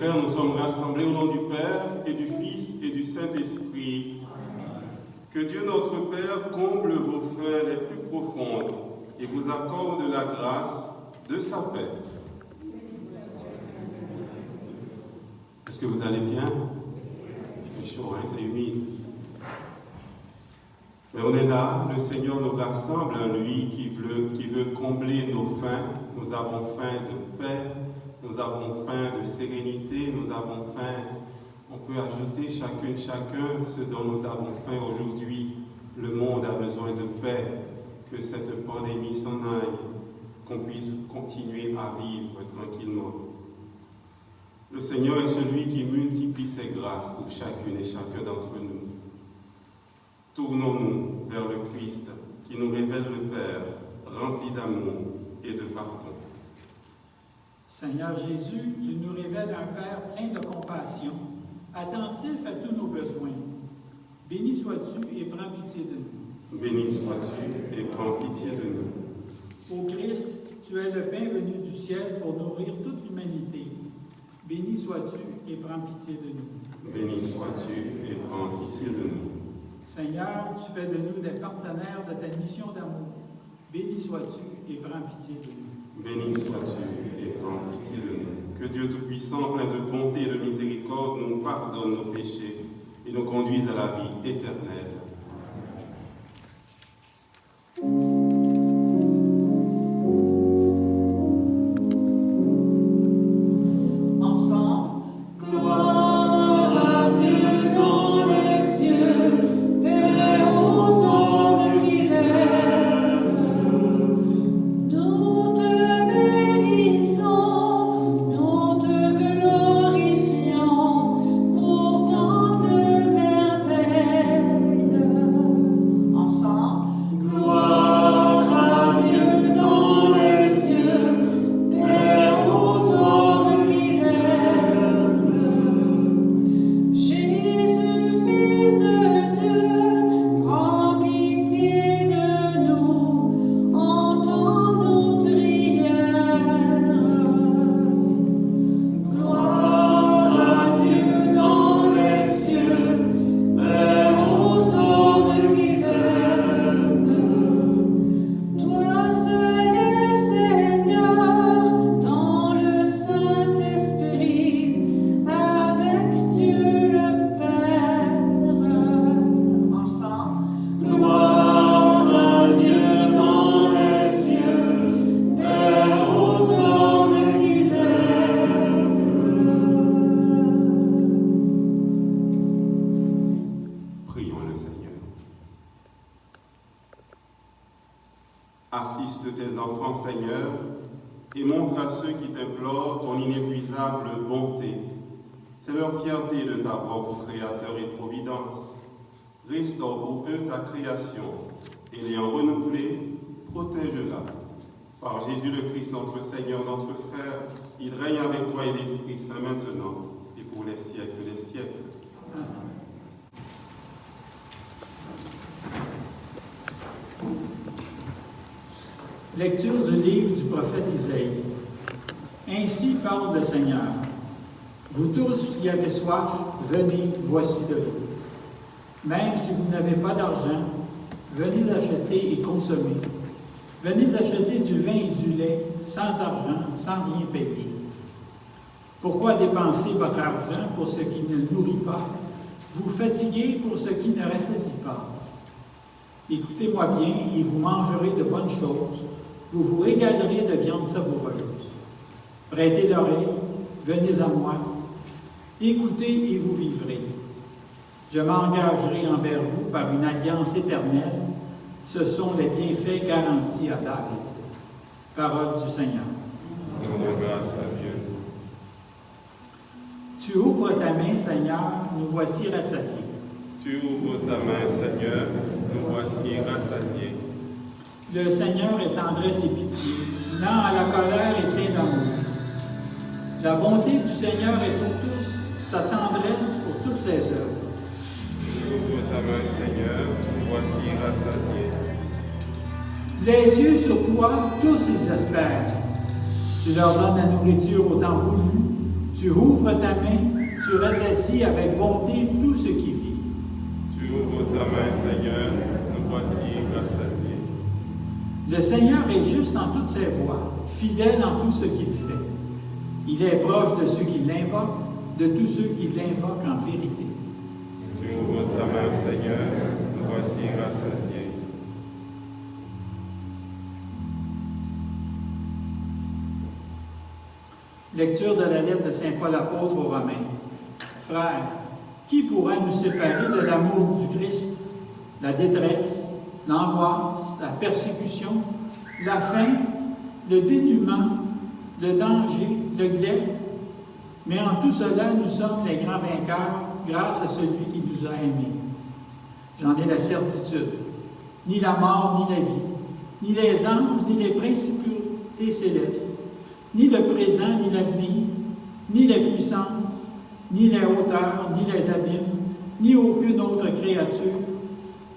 frères, nous sommes rassemblés au nom du Père et du Fils et du Saint-Esprit. Que Dieu notre Père comble vos faits les plus profondes et vous accorde la grâce de sa paix. Est-ce que vous allez bien? Il fait chaud, hein? C'est humide. Mais on est là, le Seigneur nous rassemble en lui qui veut combler nos faims. Nous avons faim de paix, nous avons faim de sérénité, nous avons faim. On peut ajouter chacun ce dont nous avons faim aujourd'hui. Le monde a besoin de paix, que cette pandémie s'en aille, qu'on puisse continuer à vivre tranquillement. Le Seigneur est celui qui multiplie ses grâces pour chacune et chacun d'entre nous. Tournons-nous vers le Christ qui nous révèle le Père, rempli d'amour et de pardon. Seigneur Jésus, tu nous révèles un Père plein de compassion, attentif à tous nos besoins. Béni sois-tu et prends pitié de nous. Béni sois-tu et prends pitié de nous. Ô Christ, tu es le pain venu du ciel pour nourrir toute l'humanité. Béni sois-tu et prends pitié de nous. Béni sois-tu et prends pitié de nous. Seigneur, tu fais de nous des partenaires de ta mission d'amour. Béni sois-tu et prends pitié de nous. Béni sois-tu et prends pitié de nous. Que Dieu Tout-Puissant, plein de bonté et de miséricorde, nous pardonne nos péchés et nous conduise à la vie éternelle. Assiste tes enfants, Seigneur, et montre à ceux qui t'implorent ton inépuisable bonté. C'est leur fierté de t'avoir pour Créateur et Providence. Restaure pour eux ta création, et l'ayant renouvelée, protège-la. Par Jésus le Christ, notre Seigneur, notre frère, il règne avec toi et l'Esprit Saint maintenant, et pour les siècles des siècles. Amen. Lecture du livre du prophète Isaïe. Ainsi parle le Seigneur. Vous tous qui avez soif, venez, voici de l'eau. Même si vous n'avez pas d'argent, venez acheter et consommer. Venez acheter du vin et du lait, sans argent, sans rien payer. Pourquoi dépenser votre argent pour ce qui ne nourrit pas, vous fatiguer pour ce qui ne rassasie pas? Écoutez-moi bien et vous mangerez de bonnes choses, vous vous régalerez de viande savoureuse. Prêtez l'oreille, venez à moi, écoutez et vous vivrez. Je m'engagerai envers vous par une alliance éternelle. Ce sont les bienfaits garantis à David. Parole du Seigneur. Rendons grâce à Dieu. Tu ouvres ta main, Seigneur, nous voici rassasiés. Tu ouvres ta main, Seigneur, nous voici rassasiés. Le Seigneur est tendresse et pitié, lent à la colère et plein d'amour. La bonté du Seigneur est pour tous, sa tendresse pour toutes ses œuvres. Ouvre ta main, Seigneur, nous voici rassasiés. Les yeux sur toi, tous ils espèrent. Tu leur donnes la nourriture au temps voulu, Tu ouvres ta main, tu rassasis avec bonté tout ce qui vit. Tu ouvres ta main, Seigneur, nous voici rassasiés. Le Seigneur est juste en toutes ses voies, fidèle en tout ce qu'il fait. Il est proche de ceux qui l'invoquent, de tous ceux qui l'invoquent en vérité. Tu ouvres ta main, Seigneur, nous voici rassasiés. Lecture de la lettre de Saint Paul apôtre aux Romains. Frères, qui pourra nous séparer de l'amour du Christ? La détresse, l'angoisse, la persécution, la faim, le dénuement, le danger, le glaive. Mais en tout cela, nous sommes les grands vainqueurs grâce à celui qui nous a aimés. J'en ai la certitude. Ni la mort, ni la vie, ni les anges, ni les principautés célestes, ni le présent, ni l'avenir, ni les puissances, ni les hauteurs, ni les abîmes, ni aucune autre créature,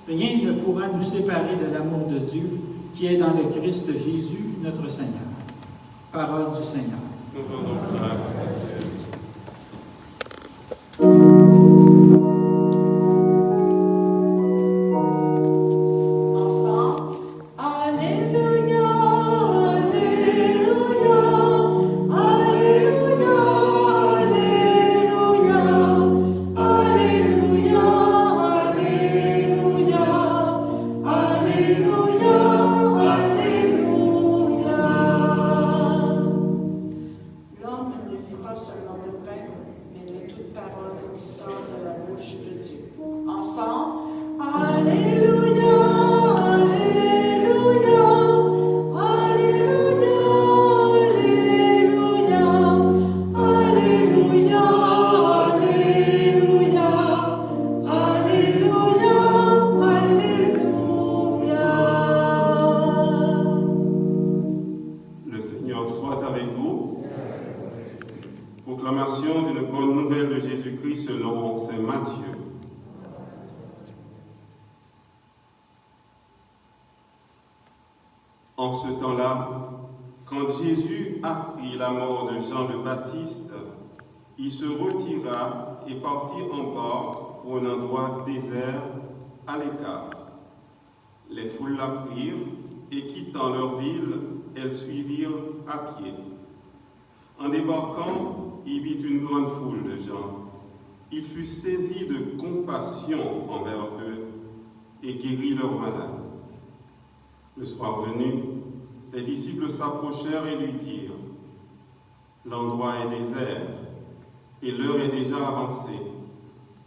rien ne pourra nous séparer de l'amour de Dieu qui est dans le Christ Jésus, notre Seigneur. Parole du Seigneur. Nous rendons grâce à Dieu. Proclamation d'une bonne nouvelle de Jésus-Christ selon saint Matthieu. En ce temps-là, quand Jésus apprit la mort de Jean le Baptiste, il se retira et partit en barque pour un endroit désert à l'écart. Les foules l'apprirent et quittant leur ville, elles suivirent à pied. En débarquant, il vit une grande foule de gens. Il fut saisi de compassion envers eux et guérit leurs malades. Le soir venu, les disciples s'approchèrent et lui dirent : « L'endroit est désert et l'heure est déjà avancée.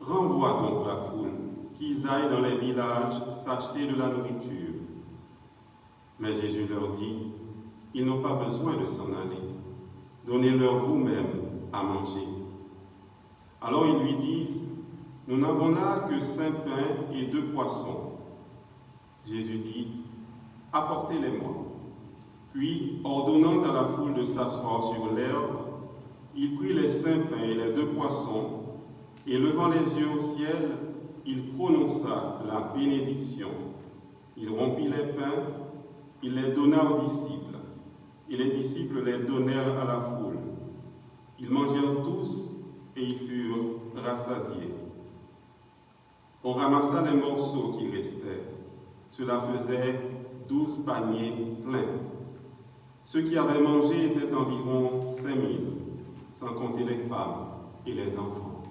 Renvoie donc la foule, qu'ils aillent dans les villages s'acheter de la nourriture. » Mais Jésus leur dit : « Ils n'ont pas besoin de s'en aller. Donnez-leur vous-même à manger. » Alors ils lui disent : « Nous n'avons là que 5 pains et 2 poissons. » Jésus dit : « Apportez-les-moi. » Puis, ordonnant à la foule de s'asseoir sur l'herbe, il prit les 5 pains et les 2 poissons, et levant les yeux au ciel, il prononça la bénédiction. Il rompit les pains, il les donna aux disciples, et les disciples les donnèrent à la foule. Ils mangèrent tous, et ils furent rassasiés. On ramassa les morceaux qui restaient. Cela faisait 12 paniers pleins. Ceux qui avaient mangé étaient environ 5000, sans compter les femmes et les enfants.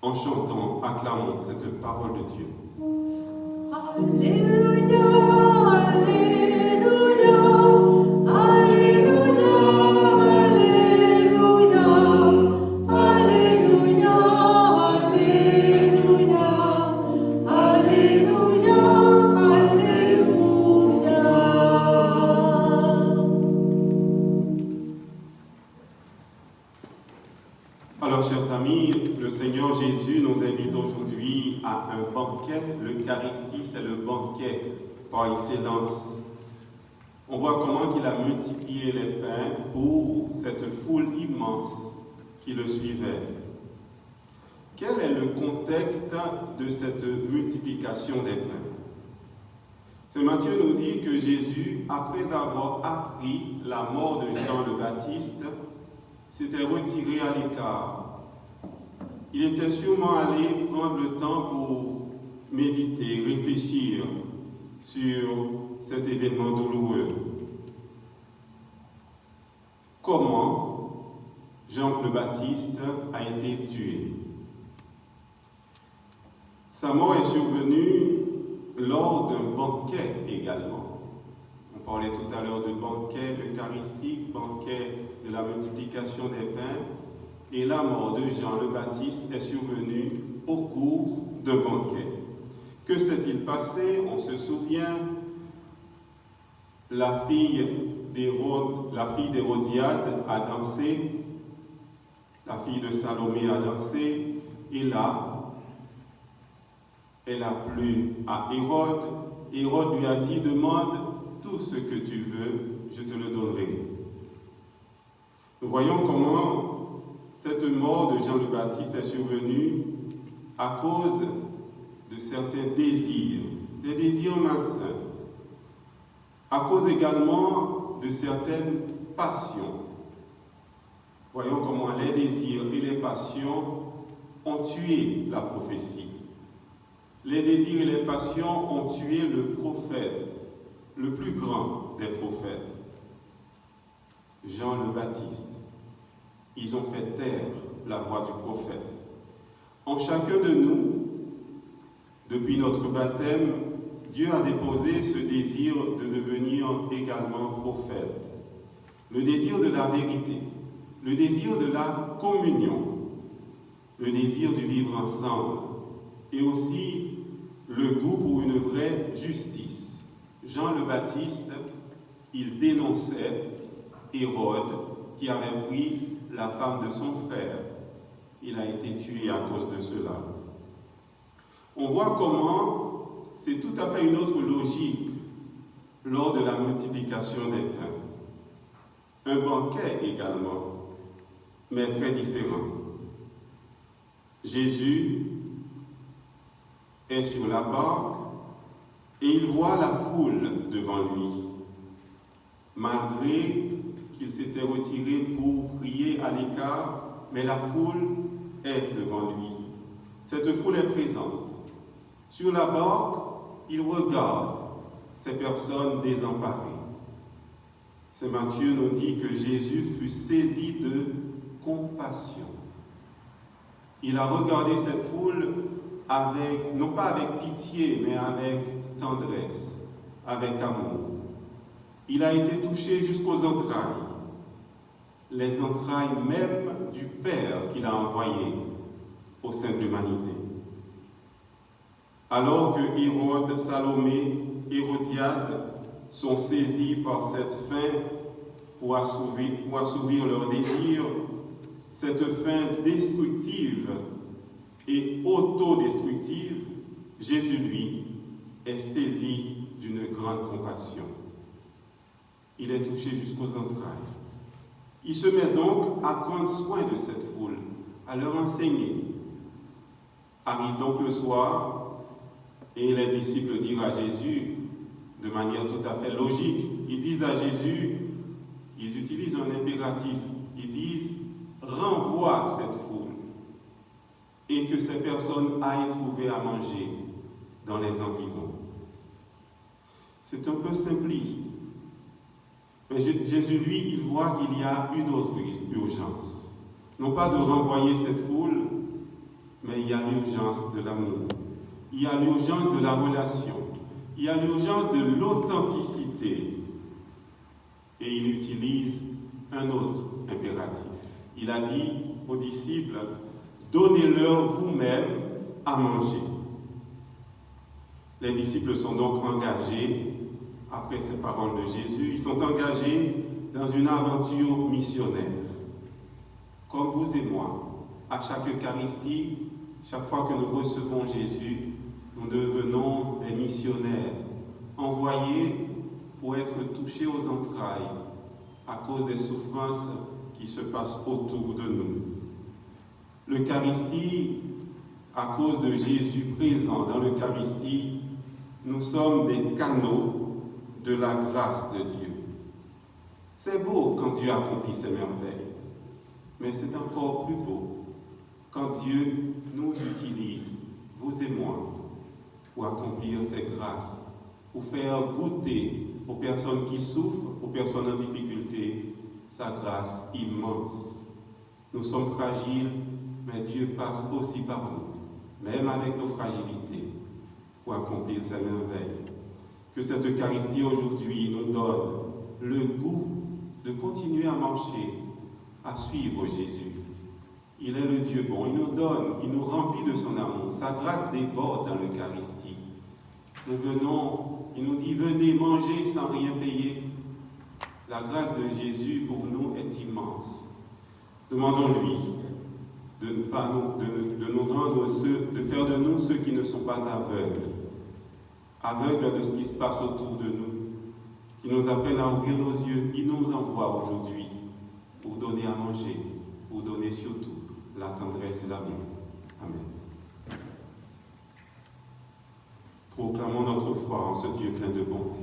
En chantant, acclamons cette parole de Dieu. Alléluia, Alléluia, Alléluia, Alléluia, Alléluia, Alléluia, Alléluia, Alléluia. Alors, chers amis, le Seigneur Jésus nous invite aujourd'hui à un banquet. L'Eucharistie, c'est le banquet par excellence. On voit comment il a multiplié les pains pour cette foule immense qui le suivait. Quel est le contexte de cette multiplication des pains? Saint Matthieu nous dit que Jésus, après avoir appris la mort de Jean le Baptiste, s'était retiré à l'écart. Il était sûrement allé prendre le temps pour méditer, réfléchir sur cet événement douloureux. Comment Jean le Baptiste a été tué? Sa mort est survenue lors d'un banquet également. On parlait tout à l'heure de banquet eucharistique, banquet de la multiplication des pains, et la mort de Jean le Baptiste est survenue au cours d'un banquet. Que s'est-il passé? On se souvient, la fille d'Hérodiade a dansé, la fille de Salomé a dansé, et là, elle a plu à Hérode. Hérode lui a dit, demande tout ce que tu veux, je te le donnerai. Nous voyons comment cette mort de Jean le Baptiste est survenue à cause de certains désirs, des désirs malsains, à cause également de certaines passions. Voyons comment les désirs et les passions ont tué la prophétie. Les désirs et les passions ont tué le prophète, le plus grand des prophètes, Jean le Baptiste. Ils ont fait taire la voix du prophète. En chacun de nous, depuis notre baptême, Dieu a déposé ce désir de devenir également prophète. Le désir de la vérité, le désir de la communion, le désir du vivre ensemble et aussi le goût pour une vraie justice. Jean le Baptiste, il dénonçait Hérode qui avait pris la femme de son frère. Il a été tué à cause de cela. On voit comment c'est tout à fait une autre logique lors de la multiplication des pains. Un banquet également, mais très différent. Jésus est sur la barque et il voit la foule devant lui. Malgré qu'il s'était retiré pour prier à l'écart, mais la foule est devant lui. Cette foule est présente. Sur la barque, il regarde ces personnes désemparées. Saint Matthieu nous dit que Jésus fut saisi de compassion. Il a regardé cette foule avec, non pas avec pitié, mais avec tendresse, avec amour. Il a été touché jusqu'aux entrailles, les entrailles même du Père qu'il a envoyé au sein de l'humanité. Alors que Hérode, Salomé, Hérodiade sont saisis par cette faim pour assouvir leurs désirs, cette faim destructive et autodestructive, Jésus, lui, est saisi d'une grande compassion. Il est touché jusqu'aux entrailles. Il se met donc à prendre soin de cette foule, à leur enseigner. Arrive donc le soir, et les disciples dirent à Jésus, de manière tout à fait logique, ils disent à Jésus, ils utilisent un impératif, ils disent, renvoie cette foule, et que ces personnes aillent trouver à manger dans les environs. C'est un peu simpliste. Mais Jésus, lui, il voit qu'il y a une autre urgence. Non pas de renvoyer cette foule, mais il y a l'urgence de l'amour. Il y a l'urgence de la relation. Il y a l'urgence de l'authenticité. Et il utilise un autre impératif. Il a dit aux disciples, donnez-leur vous-même à manger. Les disciples sont donc engagés, après ces paroles de Jésus, ils sont engagés dans une aventure missionnaire. Comme vous et moi, à chaque Eucharistie, chaque fois que nous recevons Jésus, nous devenons des missionnaires, envoyés pour être touchés aux entrailles à cause des souffrances qui se passent autour de nous. L'Eucharistie, à cause de Jésus présent dans l'Eucharistie, nous sommes des canaux de la grâce de Dieu. C'est beau quand Dieu accomplit ses merveilles. Mais c'est encore plus beau quand Dieu nous utilise, vous et moi, pour accomplir ses grâces, pour faire goûter aux personnes qui souffrent, aux personnes en difficulté, sa grâce immense. Nous sommes fragiles, mais Dieu passe aussi par nous, même avec nos fragilités, pour accomplir sa merveille. Que cette Eucharistie aujourd'hui nous donne le goût de continuer à marcher, à suivre Jésus. Il est le Dieu bon, il nous donne, il nous remplit de son amour. Sa grâce déborde dans l'Eucharistie. Nous venons, il nous dit, venez manger sans rien payer. La grâce de Jésus pour nous est immense. Demandons-lui de nous rendre de faire de nous ceux qui ne sont pas aveugles de ce qui se passe autour de nous, qui nous apprennent à ouvrir nos yeux. Il nous envoie aujourd'hui pour donner à manger, pour donner surtout la tendresse et l'amour. Amen. Proclamons notre foi en ce Dieu plein de bonté.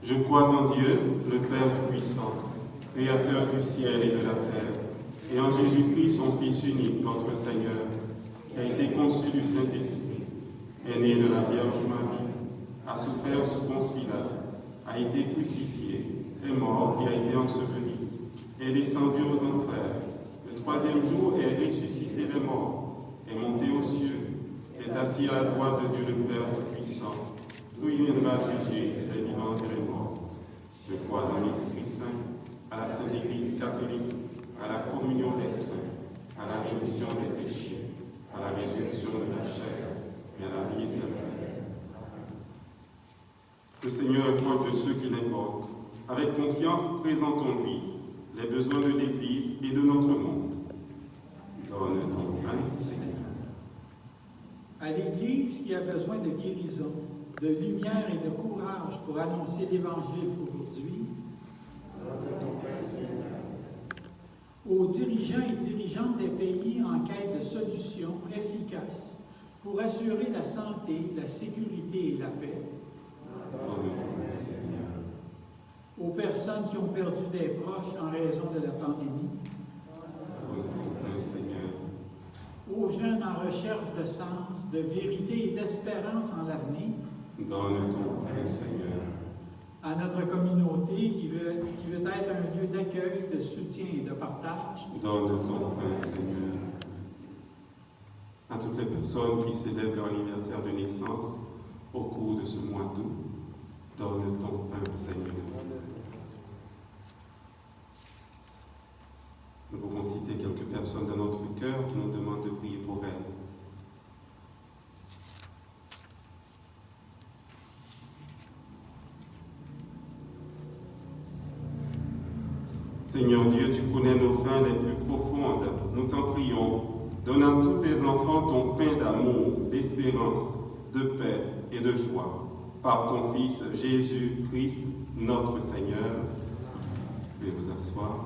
Je crois en Dieu, le Père Tout-Puissant, Créateur du ciel et de la terre, et en Jésus-Christ, son Fils unique, notre Seigneur, qui a été conçu du Saint-Esprit, est né de la Vierge Marie, a souffert sous Ponce Pilate, a été crucifié, est mort et a été enseveli, est descendu aux enfers, le troisième jour est ressuscité des morts, est monté aux cieux, est assis à la droite de Dieu le Père Tout-Puissant, d'où il viendra juger les vivants et les morts. Je crois en l'Esprit Saint, à la Sainte Église catholique, à la communion des saints, à la rémission des péchés, à la résurrection de la chair et à la vie éternelle. Le Seigneur est proche de ceux qui l'invoquent. Avec confiance, présentons-lui les besoins de l'Église et de notre monde. Donne ton pain, Seigneur. À l'Église qui a besoin de guérison, de lumière et de courage pour annoncer l'Évangile aujourd'hui, aux dirigeants et dirigeantes des pays en quête de solutions efficaces pour assurer la santé, la sécurité et la paix, aux personnes qui ont perdu des proches en raison de la pandémie, aux jeunes en recherche de sens, de vérité et d'espérance en l'avenir, donne ton pain, Seigneur. À notre communauté qui veut être un lieu d'accueil, de soutien et de partage, donne ton pain, Seigneur. À toutes les personnes qui célèbrent leur anniversaire de naissance au cours de ce mois d'août, donne ton pain, Seigneur. Nous pouvons citer quelques personnes dans notre cœur qui nous demandent de prier pour elles. Seigneur Dieu, tu connais nos fins les plus profondes. Nous t'en prions. Donne à tous tes enfants ton pain d'amour, d'espérance, de paix et de joie. Par ton Fils Jésus-Christ, notre Seigneur. Veuillez vous asseoir.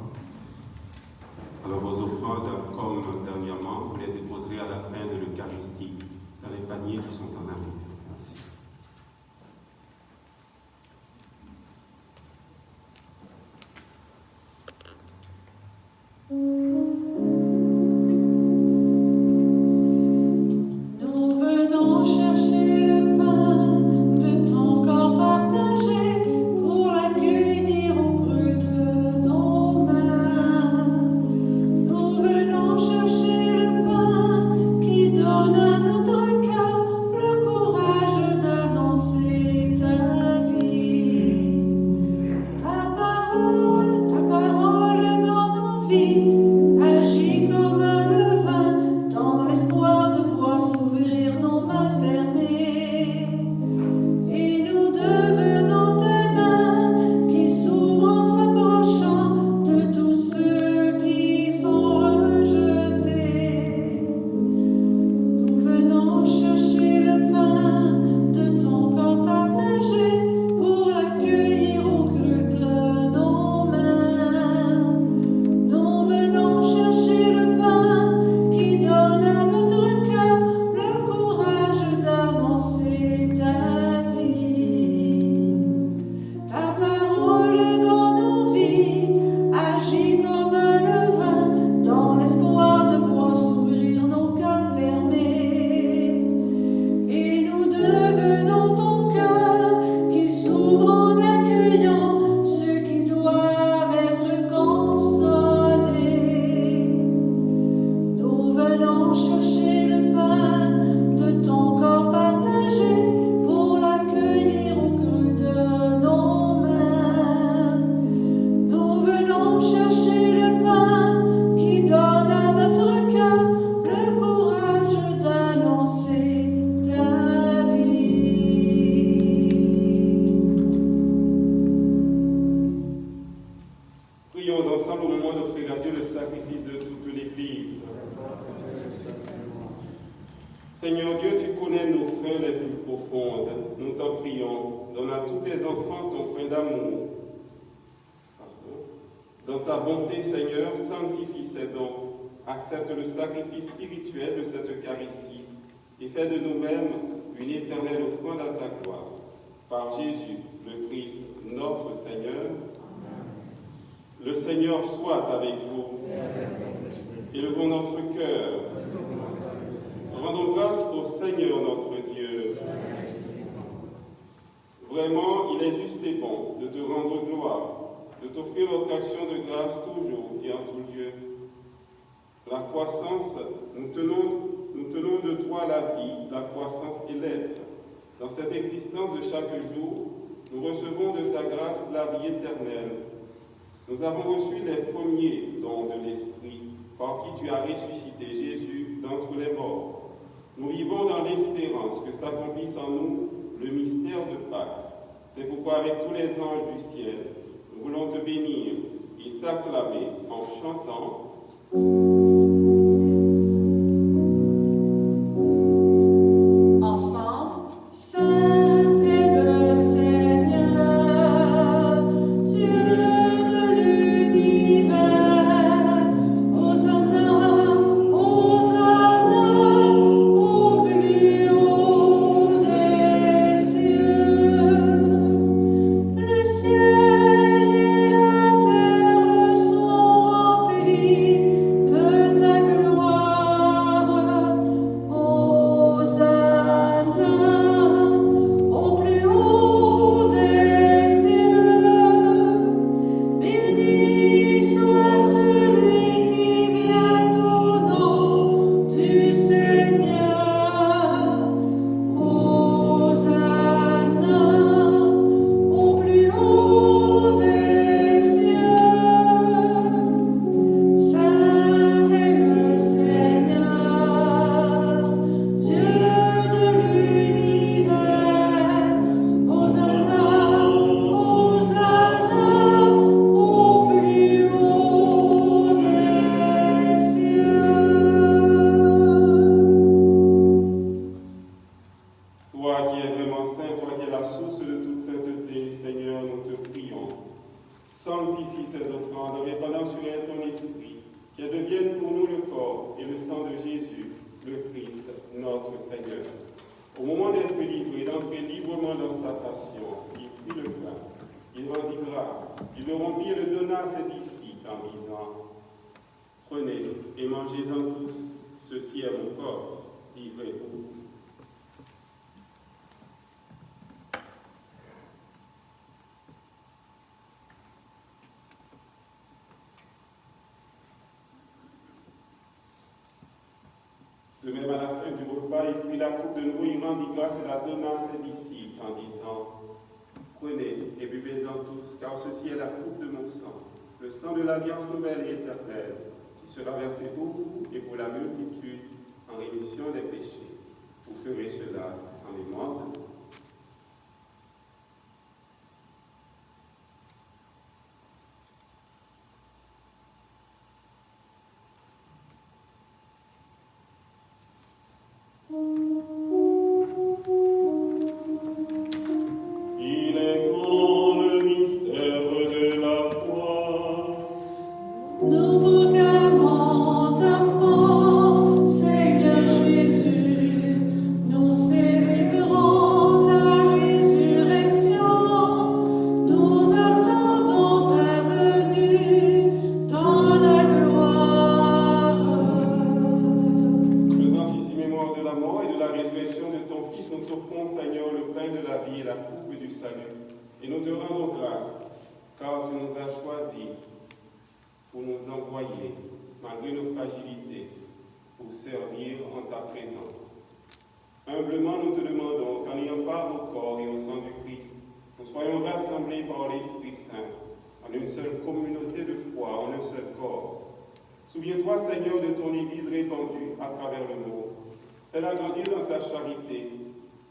Alors vos offrandes, comme dernièrement, vous les déposerez à la fin de l'Eucharistie, dans les paniers qui sont en arrière. Merci. Nous venons chercher le pain de ton corps partagé pour l'accueillir au creux de nos mains. Nous venons chercher le pain qui donne à notre cœur le courage Prions ensemble au moment d'offrir à Dieu le sacrifice de toute l'Église. Seigneur Dieu, tu connais nos faim les plus profondes. Nous t'en prions. Donne à tous tes enfants ton pain d'amour. Dans ta bonté, Seigneur, sanctifie ces dons. Accepte le sacrifice spirituel de cette Eucharistie et fais de nous-mêmes une éternelle offrande à ta gloire. Par Jésus, le Christ, notre Seigneur. Le Seigneur soit avec vous. Élevons notre cœur. Rendons grâce au Seigneur notre Dieu. Vraiment, il est juste et bon de te rendre gloire, de t'offrir notre action de grâce toujours et en tout lieu. La croissance, nous tenons de toi la vie, la croissance et l'être. Dans cette existence de chaque jour, nous recevons de ta grâce la vie éternelle. Nous avons reçu les premiers dons de l'Esprit, par qui tu as ressuscité Jésus d'entre les morts. Nous vivons dans l'espérance que s'accomplisse en nous le mystère de Pâques. C'est pourquoi avec tous les anges du ciel, nous voulons te bénir et t'acclamer en chantant. Sanctifie ces offrandes en répandant sur elles ton esprit, qu'elles deviennent pour nous le corps et le sang de Jésus, le Christ, notre Seigneur. Au moment d'être livré, d'entrer librement dans sa passion, il prit le pain, il rendit grâce, il le rompit et le donna à ses disciples en disant : Prenez et mangez-en tous, ceci est mon corps, livré pour vous. De même, à la fin du repas, il prit la coupe de nouveau, il rendit grâce et la donna à ses disciples en disant : Prenez et buvez-en tous, car ceci est la coupe de mon sang, le sang de l'alliance nouvelle et éternelle, qui sera versé pour vous et pour la multitude en rémission des péchés. Vous ferez cela en mémoire de moi. Et nous te rendons grâce, car tu nous as choisis pour nous envoyer, malgré nos fragilités, pour servir en ta présence. Humblement, nous te demandons qu'en ayant part au corps et au sang du Christ, nous soyons rassemblés par l'Esprit Saint, en une seule communauté de foi, en un seul corps. Souviens-toi, Seigneur, de ton Église répandue à travers le monde. Fais-la grandir dans ta charité,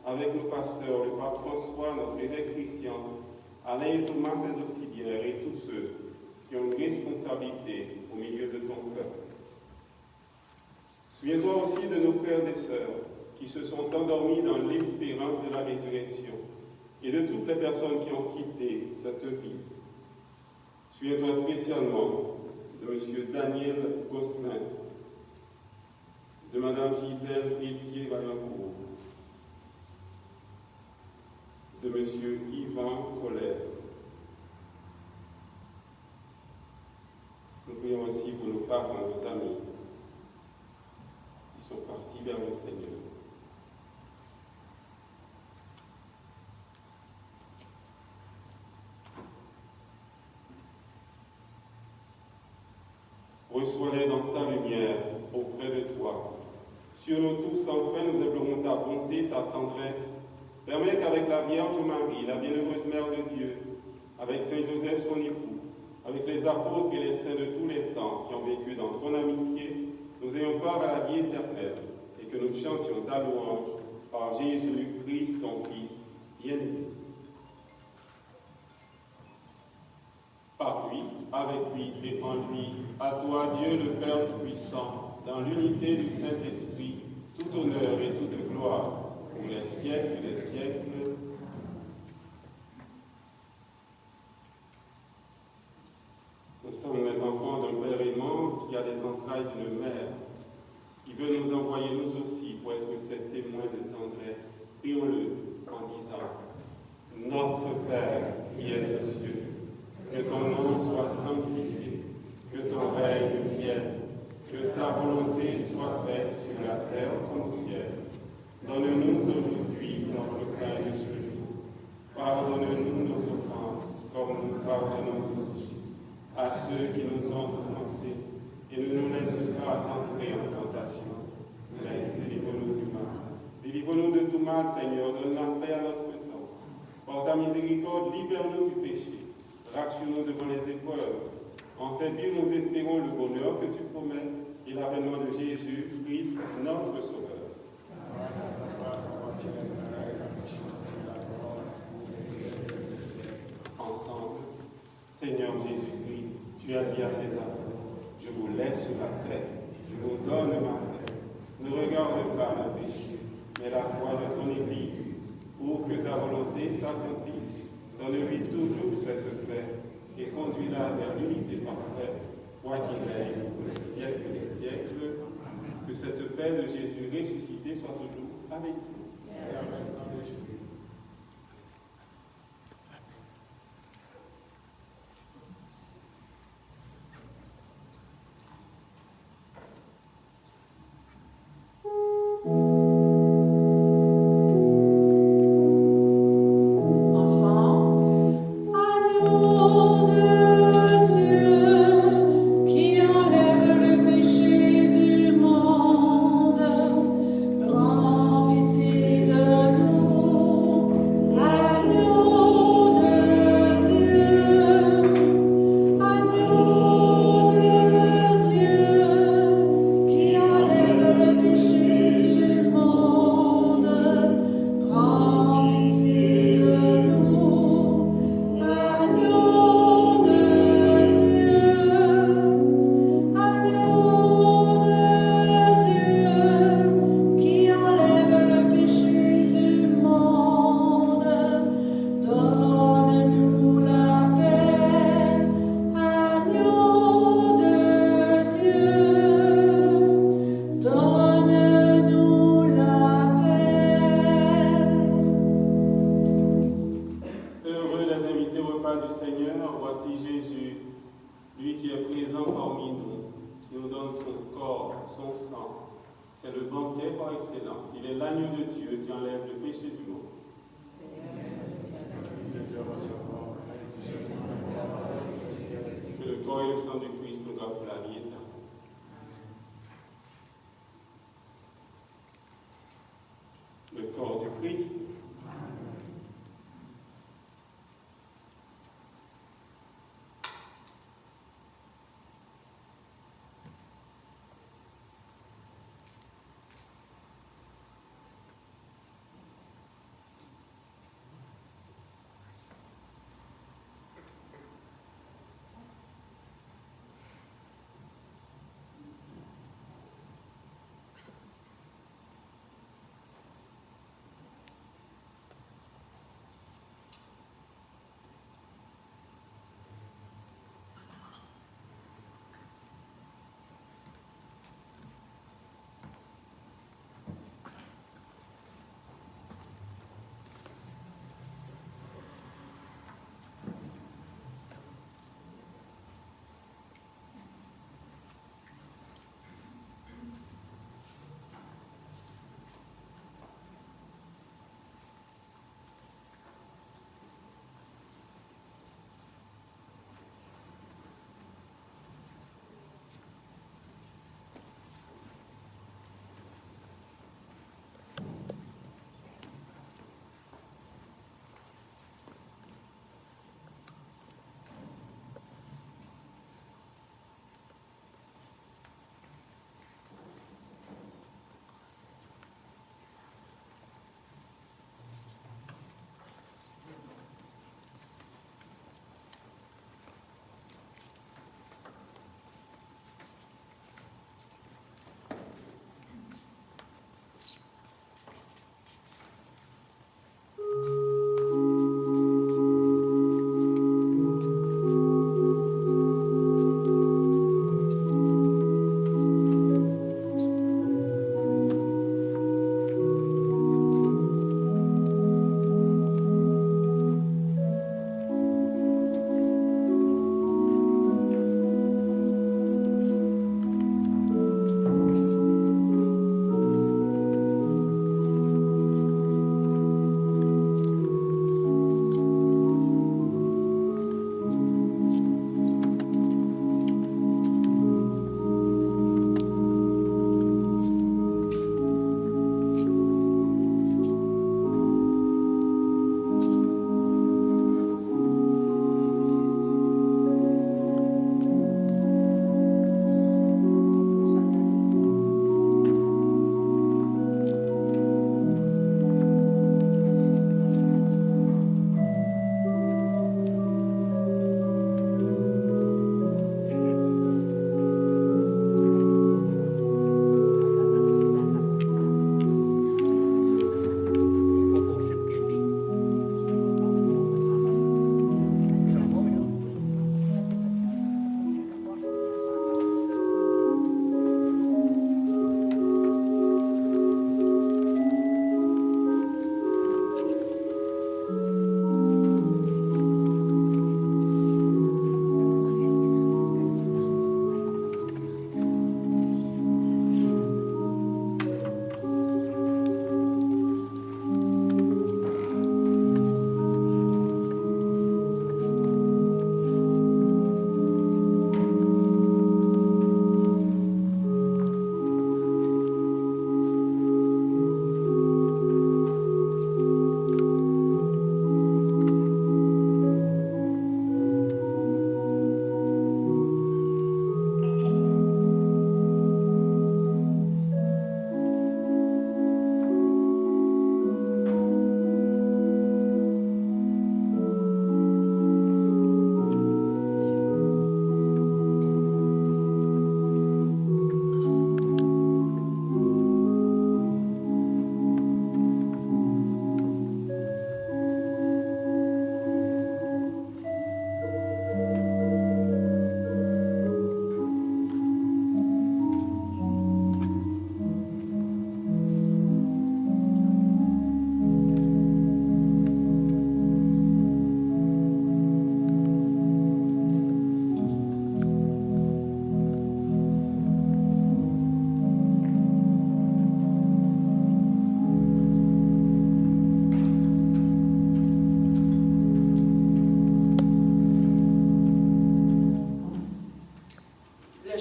avec nos pasteurs, le pape François, notre évêque Christian, Alain et Thomas, ses auxiliaires, et tous ceux qui ont responsabilité au milieu de ton peuple. Souviens-toi aussi de nos frères et sœurs qui se sont endormis dans l'espérance de la résurrection et de toutes les personnes qui ont quitté cette vie. Souviens-toi spécialement de M. Daniel Gosselin, de Mme Gisèle Etier-Vaillancourt, de M. Yvan Collet. Nous prions aussi pour nos parents, nos amis, qui sont partis vers le Seigneur. Reçois-les dans ta lumière auprès de toi. Sur nous tous, enfin, nous implorons ta bonté, ta tendresse. Permets qu'avec la Vierge Marie, la bienheureuse Mère de Dieu, avec Saint Joseph, son époux, avec les apôtres et les saints de tous les temps qui ont vécu dans ton amitié, nous ayons part à la vie éternelle et que nous chantions ta louange par Jésus-Christ, ton Fils bien-aimé. Par lui, avec lui et en lui, à toi Dieu le Père Tout-Puissant, dans l'unité du Saint-Esprit, tout honneur et toute gloire, pour les siècles des siècles. Nous sommes les enfants d'un Père aimant qui a les entrailles d'une mère, qui veut nous envoyer nous aussi pour être ses témoins de tendresse. Prions-le en disant: Notre Père qui es aux cieux, que ton nom soit sanctifié, que ton règne vienne, que ta volonté soit faite sur la terre comme au ciel. Donne-nous aujourd'hui notre pain de ce jour. Pardonne-nous nos offenses, comme nous pardonnons aussi à ceux qui nous ont offensés. Et ne nous laisse pas entrer en tentation, mais délivre-nous du mal. Délivre-nous de tout mal, Seigneur, donne la paix à notre temps. Par ta miséricorde, libère-nous du péché. Rassure-nous devant les épreuves. En cette vie, nous espérons le bonheur que tu promets et l'avènement de Jésus-Christ, notre Sauveur. Ensemble, Seigneur Jésus-Christ, tu as dit à tes apôtres: je vous laisse la paix, je vous donne ma paix. Ne regarde pas le péché, mais la foi de ton Église, pour que ta volonté s'accomplisse. Donne-lui toujours cette paix et conduis-la vers l'unité parfaite, toi qui règnes pour les siècles des siècles. Que cette paix de Jésus ressuscité soit toujours avec vous. Amen.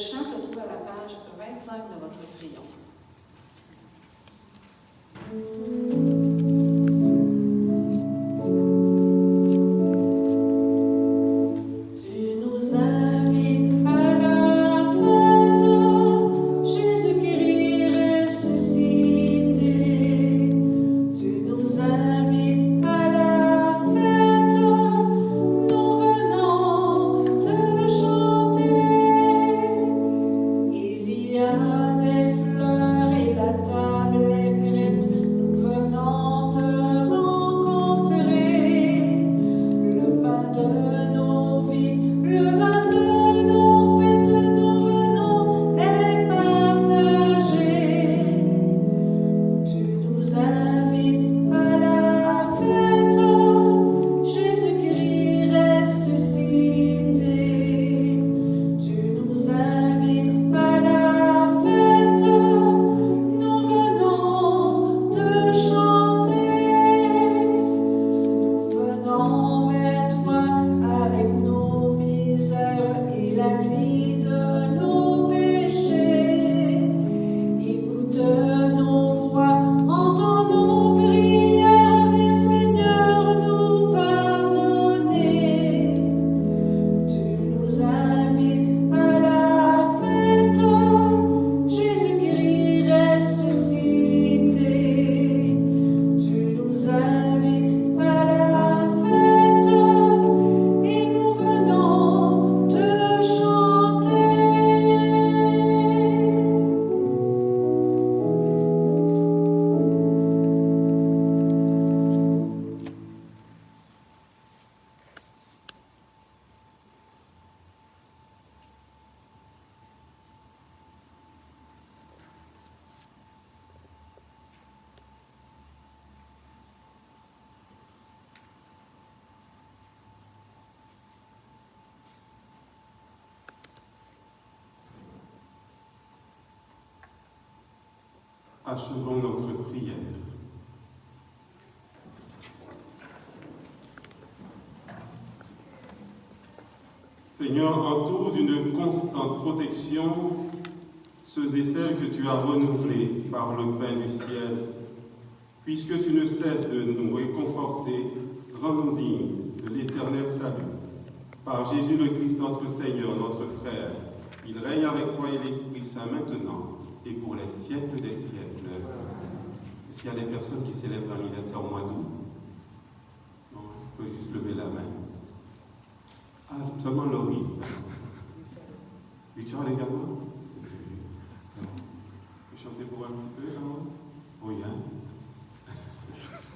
chant se trouve à la page 25 de votre crayon. Achevons notre prière. Seigneur, entoure d'une constante protection ceux et celles que tu as renouvelés par le pain du ciel. Puisque tu ne cesses de nous réconforter, rends-nous dignes de l'éternel salut. Par Jésus le Christ, notre Seigneur, notre frère, il règne avec toi et l'Esprit Saint maintenant et pour les siècles des siècles. Est-ce qu'il y a des personnes qui célèbrent l'anniversaire au mois d'août? Non, je peux juste lever la main. Ah, seulement Laurie. Richard également? C'est sérieux. Vous chantez pour un petit peu, alors? Oui, hein?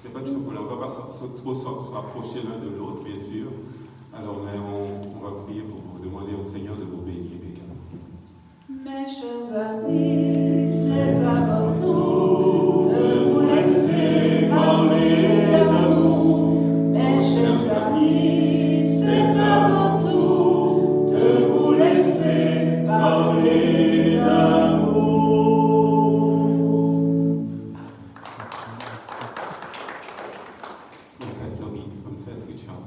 Il n'y a pas de chocolat. On ne va pas trop s'approcher l'un de l'autre, bien sûr. Alors, mais on va prier pour vous demander au Seigneur de vous bénir également. Mes chers amis, c'est à votre tour de vous laisser parler d'amour. Mes chers amis, c'est à votre tour de vous laisser parler d'amour. Bonne fête, Laurie. Bonne fête, Richard.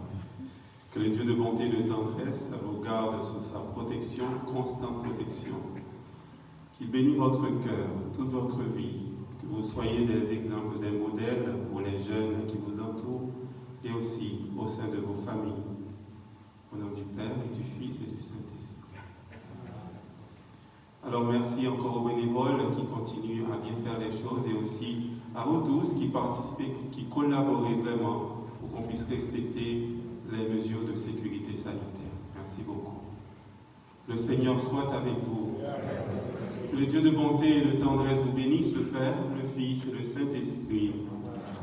Que le Dieu de bonté et de tendresse vous garde sous sa protection, constante protection. Qu'il bénisse votre cœur, toute votre vie, que vous soyez des exemples, des modèles pour les jeunes qui vous entourent et aussi au sein de vos familles. Au nom du Père et du Fils et du Saint-Esprit. Alors merci encore aux bénévoles qui continuent à bien faire les choses et aussi à vous tous qui participez, qui collaborez vraiment pour qu'on puisse respecter les mesures de sécurité sanitaire. Merci beaucoup. Le Seigneur soit avec vous. Que le Dieu de bonté et de tendresse vous bénisse, le Père, le Fils et le Saint-Esprit.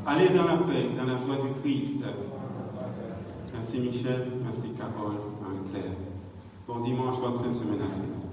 Allez dans la paix, dans la joie du Christ. Merci Michel, merci Carole, Marie-Claire. Bon dimanche, bonne fin de semaine à tous.